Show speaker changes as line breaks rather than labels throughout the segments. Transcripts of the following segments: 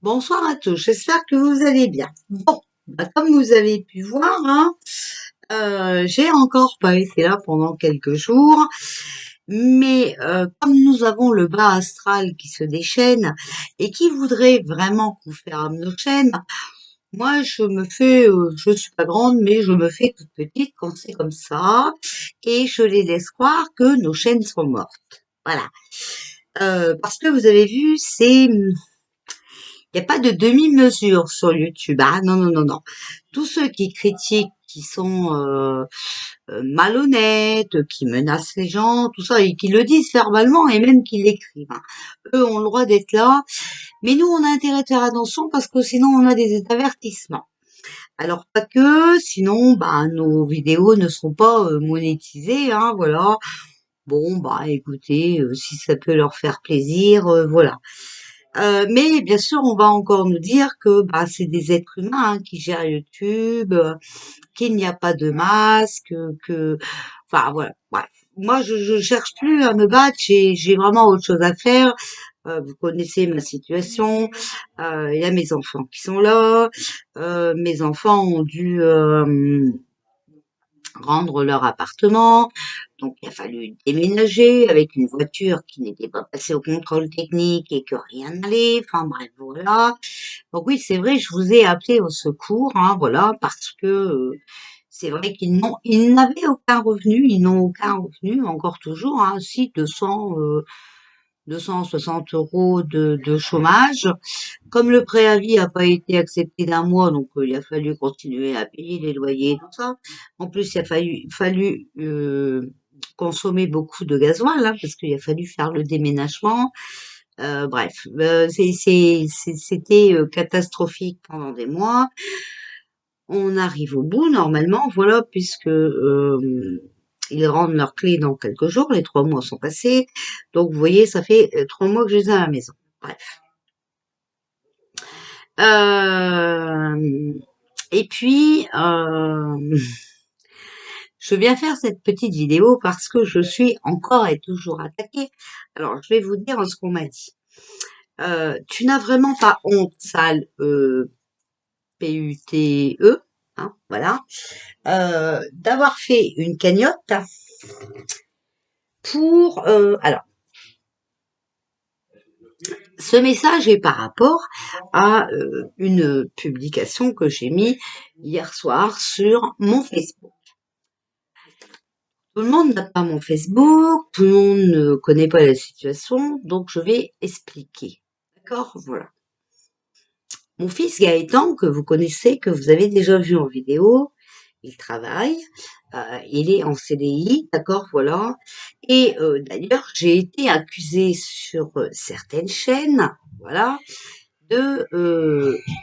Bonsoir à tous, j'espère que vous allez bien. Bon, comme vous avez pu voir, hein, j'ai encore pas été là pendant quelques jours, mais comme nous avons le bas astral qui se déchaîne et qui voudrait vraiment qu'on ferme nos chaînes, moi je suis pas grande, mais je me fais toute petite quand c'est comme ça, et je les laisse croire que nos chaînes sont mortes. Voilà. Parce que vous avez vu, il n'y a pas de demi-mesure sur YouTube. Ah non, non, non, non. Tous ceux qui critiquent, qui sont malhonnêtes, qui menacent les gens, tout ça, et qui le disent verbalement et même qui l'écrivent, hein. Eux ont le droit d'être là. Mais nous, on a intérêt de faire attention parce que sinon, on a des avertissements. Alors pas que, sinon, bah, nos vidéos ne seront pas monétisées, hein, voilà. Bon, bah, écoutez, si ça peut leur faire plaisir, voilà. Mais bien sûr, on va encore nous dire que bah, c'est des êtres humains, hein, qui gèrent YouTube, qu'il n'y a pas de masque, enfin voilà. Bref, moi je cherche plus à me battre, j'ai vraiment autre chose à faire. Vous connaissez ma situation. Il y a mes enfants qui sont là. Mes enfants ont dû rendre leur appartement. Donc, il a fallu déménager avec une voiture qui n'était pas passée au contrôle technique et que rien n'allait. Enfin, bref, voilà. Donc oui, c'est vrai, je vous ai appelé au secours, hein, voilà, parce que c'est vrai ils n'avaient aucun revenu, ils n'ont aucun revenu, encore toujours, hein, si 260 euros de chômage. Comme le préavis n'a pas été accepté d'un mois, donc il a fallu continuer à payer les loyers et tout ça. En plus, il a fallu consommer beaucoup de gasoil, hein, parce qu'il a fallu faire le déménagement. Bref, c'était catastrophique pendant des mois. On arrive au bout normalement, voilà, puisque ils rendent leurs clés dans quelques jours. Les 3 mois sont passés, donc vous voyez, ça fait 3 mois que je les ai à la maison. Bref. Euh, et puis, je viens faire cette petite vidéo parce que je suis encore et toujours attaquée. Alors, je vais vous dire ce qu'on m'a dit. Tu n'as vraiment pas honte, sale PUTE, hein, voilà, d'avoir fait une cagnotte pour... alors, ce message est par rapport à une publication que j'ai mis hier soir sur mon Facebook. Tout le monde n'a pas mon Facebook, tout le monde ne connaît pas la situation, donc je vais expliquer. D'accord? Voilà. Mon fils Gaëtan, que vous connaissez, que vous avez déjà vu en vidéo, il travaille, il est en CDI, d'accord, voilà. Et d'ailleurs, j'ai été accusée sur certaines chaînes, voilà, de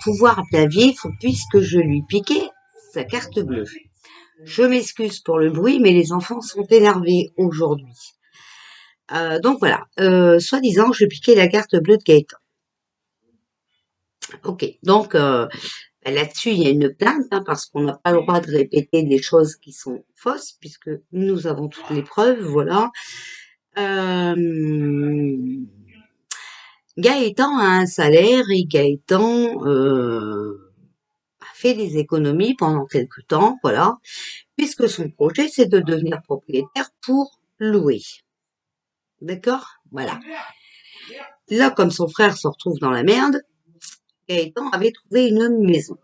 pouvoir bien vivre puisque je lui piquais sa carte bleue. Je m'excuse pour le bruit, mais les enfants sont énervés aujourd'hui. Donc voilà, soi-disant, je piquais la carte bleue de Gaëtan. Ok, donc là-dessus, il y a une plainte, hein, parce qu'on n'a pas le droit de répéter des choses qui sont fausses, puisque nous avons toutes les preuves, voilà. Euh, Gaëtan a un salaire et Gaëtan a fait des économies pendant quelque temps, voilà, puisque son projet, c'est de devenir propriétaire pour louer. D'accord? Voilà. Là, comme son frère se retrouve dans la merde, Gaëtan avait trouvé une maison.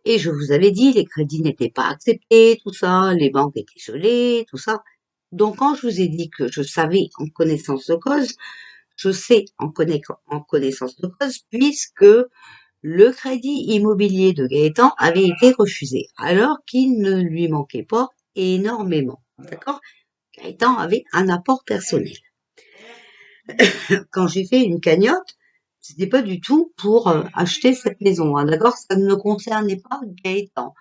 Et je vous avais dit, les crédits n'étaient pas acceptés, tout ça, les banques étaient gelées, tout ça. Donc, quand je vous ai dit que je savais en connaissance de cause, je sais en connaissance de cause, puisque le crédit immobilier de Gaëtan avait été refusé, alors qu'il ne lui manquait pas énormément. D'accord? Gaëtan avait un apport personnel. Quand j'ai fait une cagnotte, c'était pas du tout pour acheter cette maison, hein, d'accord? Ça ne concernait pas Gaëtan.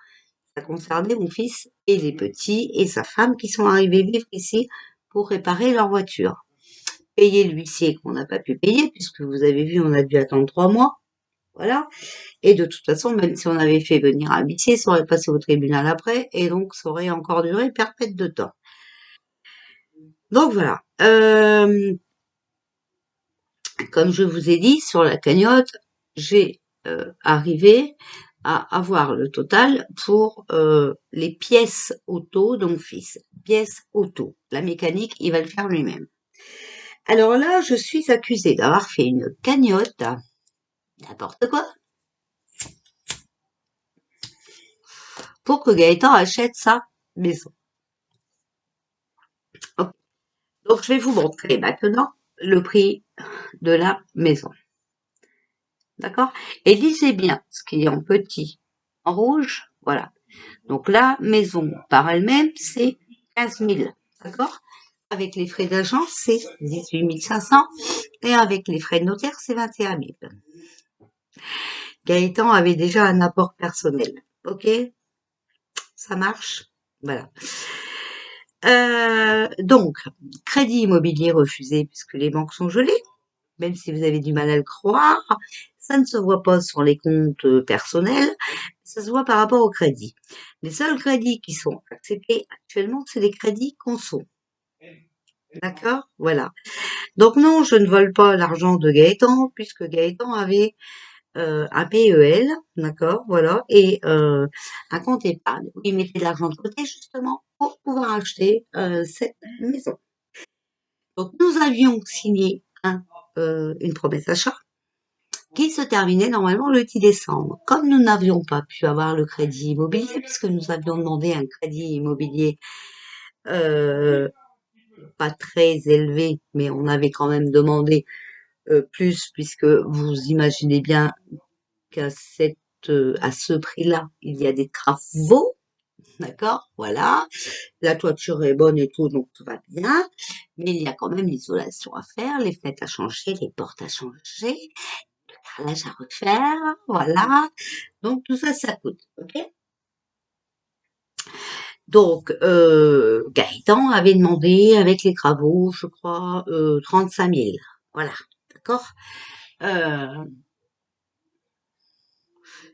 Ça concernait mon fils et les petits et sa femme qui sont arrivés vivre ici pour réparer leur voiture. Payer l'huissier qu'on n'a pas pu payer, puisque vous avez vu, on a dû attendre 3 mois. Voilà. Et de toute façon, même si on avait fait venir un huissier, ça aurait passé au tribunal après, et donc ça aurait encore duré perpète de temps. Donc voilà. Comme je vous ai dit, sur la cagnotte, j'ai arrivé à avoir le total pour les pièces auto de mon fils. Pièces auto. La mécanique, il va le faire lui-même. Alors là, je suis accusée d'avoir fait une cagnotte, n'importe quoi, pour que Gaëtan achète sa maison. Ok. Donc, je vais vous montrer maintenant le prix de la maison. D'accord? Et lisez bien ce qui est en petit, en rouge. Voilà. Donc la maison par elle-même, c'est 15 000. D'accord? Avec les frais d'agence, c'est 18 500. Et avec les frais de notaire, c'est 21 000. Gaëtan avait déjà un apport personnel. Ok? Ça marche? Voilà. Donc, crédit immobilier refusé puisque les banques sont gelées, même si vous avez du mal à le croire. Ça ne se voit pas sur les comptes personnels, ça se voit par rapport au crédit. Les seuls crédits qui sont acceptés actuellement, c'est les crédits conso. D'accord? Voilà. Donc non, je ne vole pas l'argent de Gaëtan, puisque Gaëtan avait un PEL, d'accord, voilà, et un compte épargne où il mettait de l'argent de côté justement pour pouvoir acheter cette maison. Donc nous avions signé une promesse d'achat qui se terminait normalement le 10 décembre. Comme nous n'avions pas pu avoir le crédit immobilier, puisque nous avions demandé un crédit immobilier euh, pas très élevé, mais on avait quand même demandé plus, puisque vous imaginez bien qu'à à ce prix-là, il y a des travaux, d'accord, voilà. La toiture est bonne et tout, donc tout va bien, mais il y a quand même l'isolation à faire, les fenêtres à changer, les portes à changer, le carrelage à refaire, voilà. Donc tout ça, ça coûte, ok. Donc Gaëtan avait demandé avec les travaux, je crois, 35 000, voilà, d'accord. Euh,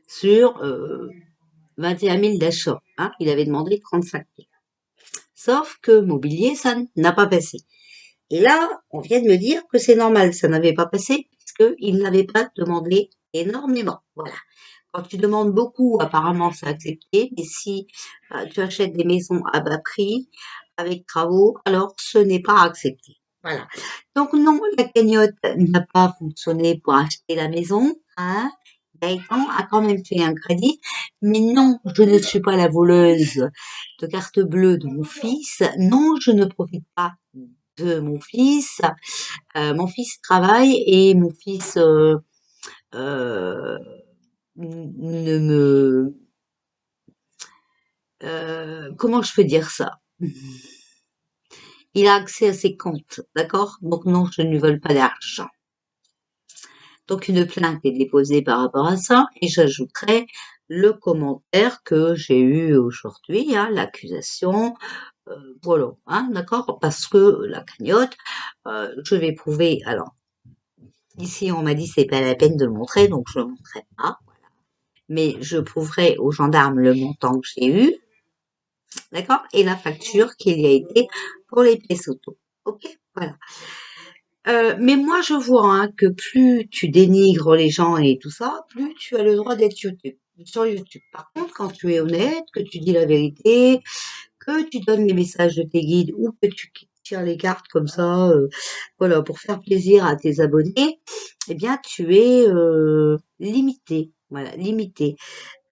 sur 21 000 d'achat, hein, il avait demandé 35 000. Sauf que Mobilier, ça n'a pas passé. Et là, on vient de me dire que c'est normal, ça n'avait pas passé, puisqu'il n'avait pas demandé énormément. Voilà. Quand tu demandes beaucoup, apparemment, c'est accepté, mais si tu achètes des maisons à bas prix, avec travaux, alors ce n'est pas accepté. Voilà. Donc non, la cagnotte n'a pas fonctionné pour acheter la maison, hein. Gaëtan a quand même fait un crédit, mais non, je ne suis pas la voleuse de carte bleue de mon fils. Non, je ne profite pas de mon fils. Mon fils travaille et mon fils euh, ne me... comment je peux dire ça? Il a accès à ses comptes, d'accord? Donc non, je ne vole pas d'argent. Donc une plainte est déposée par rapport à ça et j'ajouterai le commentaire que j'ai eu aujourd'hui, hein, l'accusation, voilà, hein, d'accord? Parce que la cagnotte, je vais prouver. Alors ici on m'a dit c'est pas la peine de le montrer, donc je le montrerai pas. Mais je prouverai aux gendarmes le montant que j'ai eu, d'accord? Et la facture qu'il y a été pour les pièces auto. Ok? Voilà. Mais moi, je vois hein, que plus tu dénigres les gens et tout ça, plus tu as le droit d'être sur YouTube. Par contre, quand tu es honnête, que tu dis la vérité, que tu donnes les messages de tes guides ou que tu tires les cartes comme ça, voilà, pour faire plaisir à tes abonnés, eh bien, tu es limité. Voilà, limité.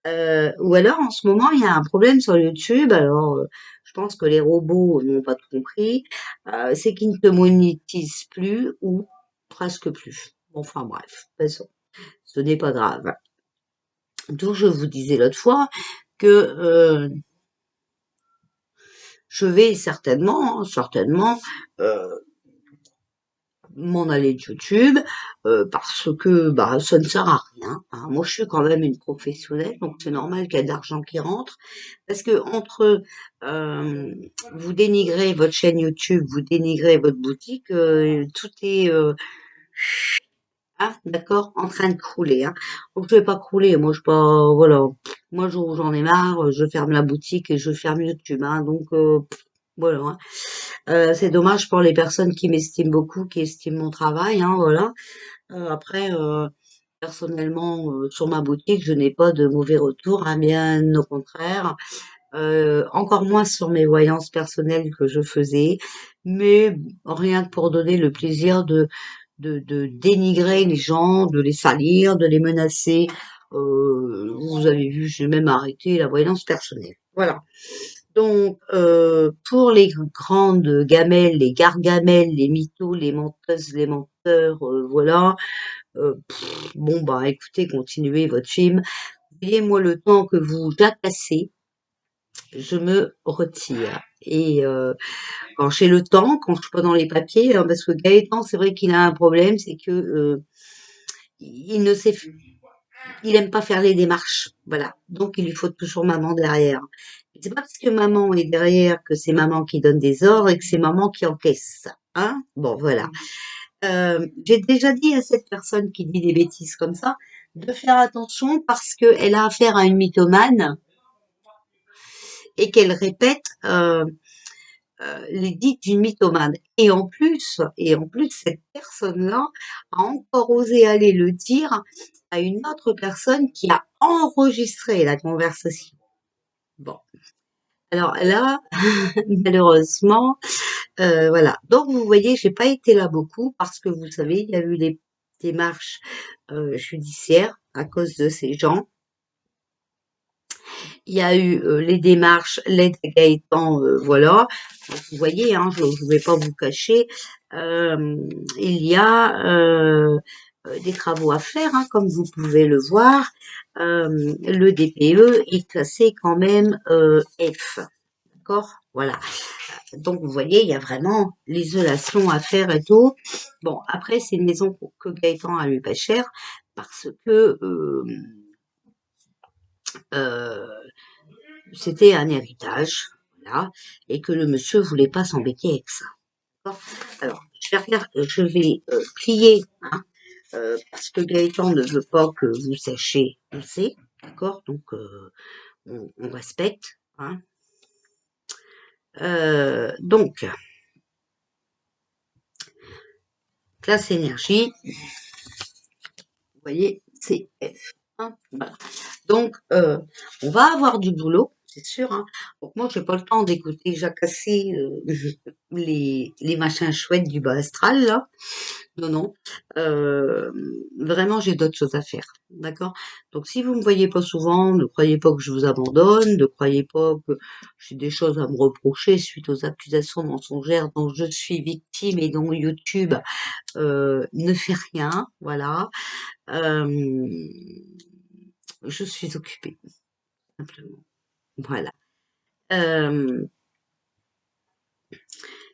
Ou alors en ce moment, il y a un problème sur YouTube. Alors, je pense que les robots n'ont pas tout compris. C'est qu'ils ne te monétisent plus ou presque plus. Enfin bref, de toute façon, ce n'est pas grave. D'où je vous disais l'autre fois que je vais certainement, euh, m'en aller de YouTube parce que bah ça ne sert à rien, hein. Moi, je suis quand même une professionnelle, donc c'est normal qu'il y ait de l'argent qui rentre. Parce que entre euh, vous dénigrez votre chaîne YouTube, vous dénigrez votre boutique, tout est ah, d'accord, en train de crouler. Hein. Donc je vais pas crouler, moi je pas voilà. Moi j'en ai marre, je ferme la boutique et je ferme YouTube. Hein, donc Voilà, hein. C'est dommage pour les personnes qui m'estiment beaucoup, qui estiment mon travail, hein, voilà. Après, personnellement, sur ma boutique, je n'ai pas de mauvais retours, hein, bien au contraire. Encore moins sur mes voyances personnelles que je faisais, mais rien que pour donner le plaisir de dénigrer les gens, de les salir, de les menacer. Vous avez vu, j'ai même arrêté la voyance personnelle. Voilà. Donc, pour les grandes gamelles, les gargamelles, les mythos, les menteuses, les menteurs, voilà. Bon, bah, écoutez, continuez votre film. Payez-moi le temps que vous jacassez, je me retire. Et quand j'ai le temps, quand je suis pas dans les papiers, hein, parce que Gaëtan, c'est vrai qu'il a un problème, c'est que il ne sait, il aime pas faire les démarches, voilà. Donc il lui faut toujours maman derrière. C'est pas parce que maman est derrière que c'est maman qui donne des ordres et que c'est maman qui encaisse, hein. Bon, voilà. J'ai déjà dit à cette personne qui dit des bêtises comme ça de faire attention parce qu'elle a affaire à une mythomane et qu'elle répète les dites d'une mythomane. Et en plus, cette personne-là a encore osé aller le dire à une autre personne qui a enregistré la conversation. Bon, alors là, malheureusement, voilà. Donc vous voyez, j'ai pas été là beaucoup parce que vous savez, il y a eu les démarches judiciaires à cause de ces gens. Il y a eu les démarches, l'aide à Gaëtan, voilà. Donc, vous voyez, hein, je ne vais pas vous cacher, il y a des travaux à faire, hein, comme vous pouvez le voir. Le DPE est classé quand même F, d'accord? Voilà. Donc vous voyez, il y a vraiment l'isolation à faire et tout. Bon, après, c'est une maison que Gaëtan a eu pas cher parce que euh, c'était un héritage, voilà, et que le monsieur voulait pas s'embêter avec ça. D'accord. Alors, je vais plier, hein, parce que Gaëtan ne veut pas que vous sachiez où c'est, d'accord. Donc, on respecte, hein. Donc, classe énergie, vous voyez, c'est F, hein, voilà. Donc, on va avoir du boulot, c'est sûr, hein. Donc moi, j'ai pas le temps d'écouter jacasser les machins chouettes du bas astral, là. Non, non. Vraiment, j'ai d'autres choses à faire. D'accord? Donc, si vous me voyez pas souvent, ne croyez pas que je vous abandonne, ne croyez pas que j'ai des choses à me reprocher suite aux accusations mensongères dont je suis victime et dont YouTube ne fait rien. Voilà. Euh, je suis occupée, simplement. Voilà. Euh,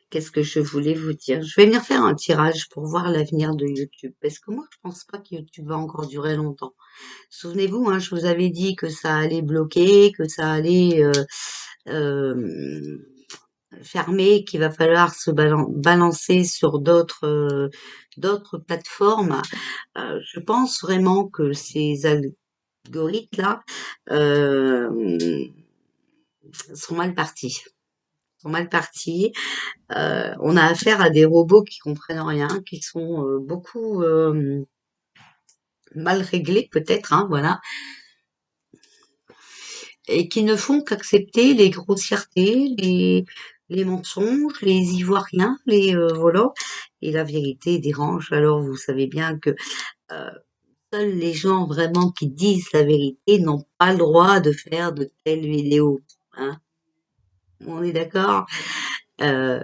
Qu'est-ce que je voulais vous dire? Je vais venir faire un tirage pour voir l'avenir de YouTube. Parce que moi, je pense pas que YouTube va encore durer longtemps. Souvenez-vous, hein, je vous avais dit que ça allait bloquer, que ça allait euh, fermer, qu'il va falloir se balancer sur d'autres plateformes. Je pense vraiment que ces algorithmes-là sont mal partis. Sont mal partis. On a affaire à des robots qui comprennent rien, qui sont beaucoup mal réglés peut-être, hein, voilà, et qui ne font qu'accepter les grossièretés, les mensonges, les ivoiriens, les voilà. Et la vérité dérange. Alors vous savez bien que euh, seuls les gens vraiment qui disent la vérité n'ont pas le droit de faire de telles vidéos. Hein. On est d'accord? Euh,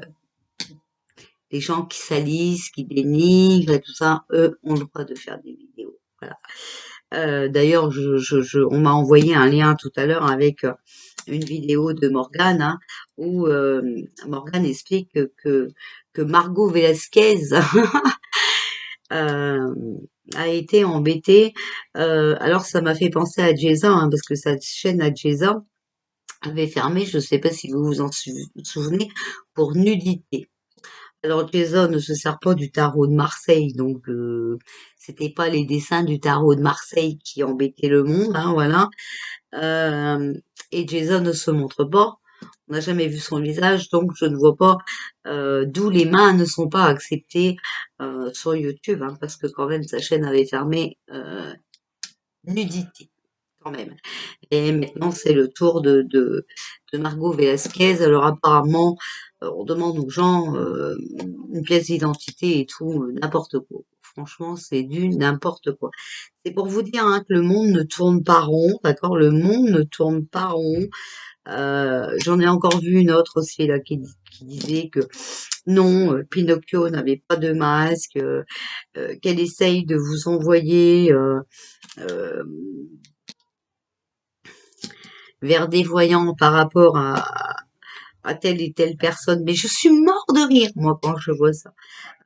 les gens qui salissent, qui dénigrent et tout ça, eux ont le droit de faire des vidéos. Voilà. D'ailleurs, on m'a envoyé un lien tout à l'heure avec une vidéo de Morgane, hein, où Morgane explique que Margot Velasquez euh, a été embêtée. Alors ça m'a fait penser à Jeza, hein, parce que sa chaîne à Jeza avait fermé, je ne sais pas si vous vous en souvenez, pour nudité. Alors Jason ne se sert pas du tarot de Marseille, donc c'était pas les dessins du tarot de Marseille qui embêtaient le monde, hein, voilà. Euh, et Jason ne se montre pas. On n'a jamais vu son visage, donc je ne vois pas d'où les mains ne sont pas acceptées sur YouTube, hein, parce que quand même sa chaîne avait fermé nudité, quand même. Et maintenant, c'est le tour de Margot Velasquez. Alors apparemment, on demande aux gens une pièce d'identité et tout, n'importe quoi. Franchement, c'est du n'importe quoi. C'est pour vous dire hein, que le monde ne tourne pas rond, d'accord? Le monde ne tourne pas rond. J'en ai encore vu une autre aussi là qui disait que non, Pinocchio n'avait pas de masque, qu'elle essaye de vous envoyer euh, vers des voyants par rapport à telle et telle personne. Mais je suis mort de rire, moi, quand je vois ça.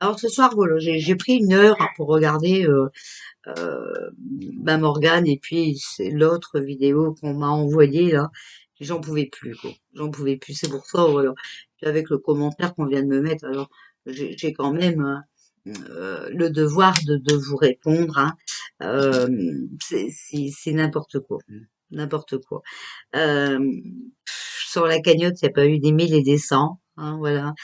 Alors ce soir, voilà, j'ai pris une heure hein, pour regarder Morgane et puis c'est l'autre vidéo qu'on m'a envoyée là. J'en pouvais plus, quoi. J'en pouvais plus. C'est pour ça, voilà. Puis avec le commentaire qu'on vient de me mettre, alors j'ai quand même le devoir de vous répondre. Hein. Euh, c'est n'importe quoi. N'importe quoi. Euh, sur la cagnotte, il n'y a pas eu des 1000 et des cents. Hein, voilà.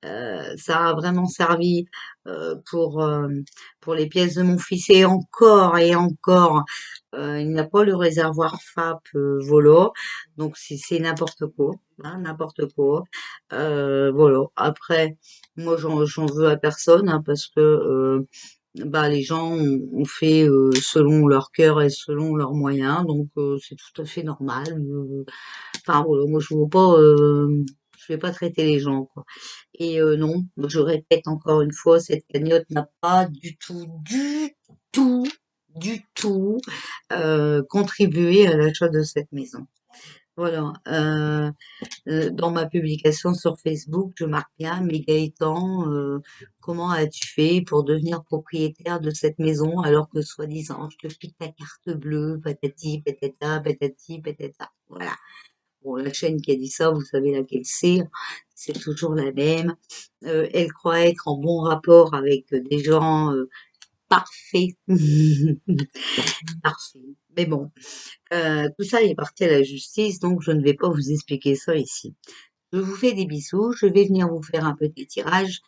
Ça a vraiment servi euh, pour euh, pour les pièces de mon fils et encore. Il n'a pas le réservoir FAP Volo, donc c'est n'importe quoi, hein, n'importe quoi. Voilà. Après, moi j'en veux à personne hein, parce que bah les gens ont fait selon leur cœur et selon leurs moyens, donc c'est tout à fait normal. Enfin voilà, moi je vais pas traiter les gens quoi. Et non, je répète encore une fois, cette cagnotte n'a pas tout, du tout contribué à l'achat de cette maison. Voilà. Dans ma publication sur Facebook, je marque bien, mais Gaëtan, comment as-tu fait pour devenir propriétaire de cette maison alors que soi-disant je te pique ta carte bleue, patati, patata, patati, patata. Voilà. Bon, la chaîne qui a dit ça, vous savez laquelle c'est toujours la même. Elle croit être en bon rapport avec des gens parfaits. Parfaits. Mais bon, tout ça est parti à la justice, donc je ne vais pas vous expliquer ça ici. Je vous fais des bisous. Je vais venir vous faire un petit tirage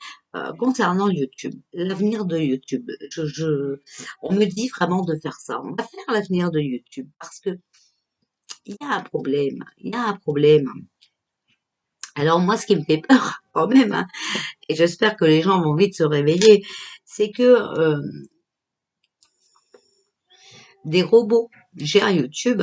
concernant YouTube, l'avenir de YouTube. On me dit vraiment de faire ça. On va faire l'avenir de YouTube parce que il y a un problème. Il y a un problème. Alors moi, ce qui me fait peur quand même, hein, et j'espère que les gens vont vite se réveiller, c'est que des robots gèrent YouTube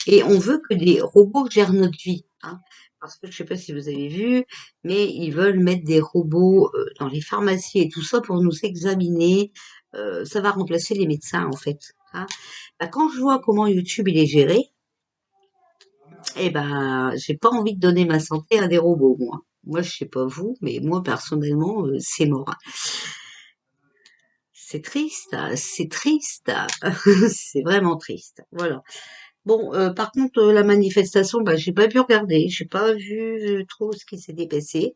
et on veut que des robots gèrent notre vie. Hein. Parce que je sais pas si vous avez vu, mais ils veulent mettre des robots dans les pharmacies et tout ça pour nous examiner. Ça va remplacer les médecins en fait. Hein. Bah, quand je vois comment YouTube il est géré, eh ben j'ai pas envie de donner ma santé à des robots moi. Moi je sais pas vous, mais moi personnellement c'est mort. C'est triste, hein, c'est triste, c'est vraiment triste. Voilà. Bon, par contre, la manifestation, bah, j'ai pas pu regarder, j'ai pas vu trop ce qui s'était passé.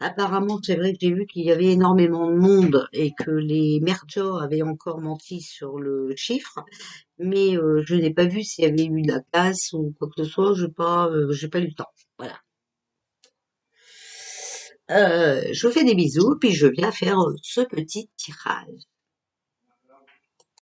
Apparemment, c'est vrai que j'ai vu qu'il y avait énormément de monde et que les merdias avaient encore menti sur le chiffre, mais je n'ai pas vu s'il y avait eu de la casse ou quoi que ce soit. J'ai pas eu le temps. Voilà. Je vous fais des bisous, puis je viens faire ce petit tirage.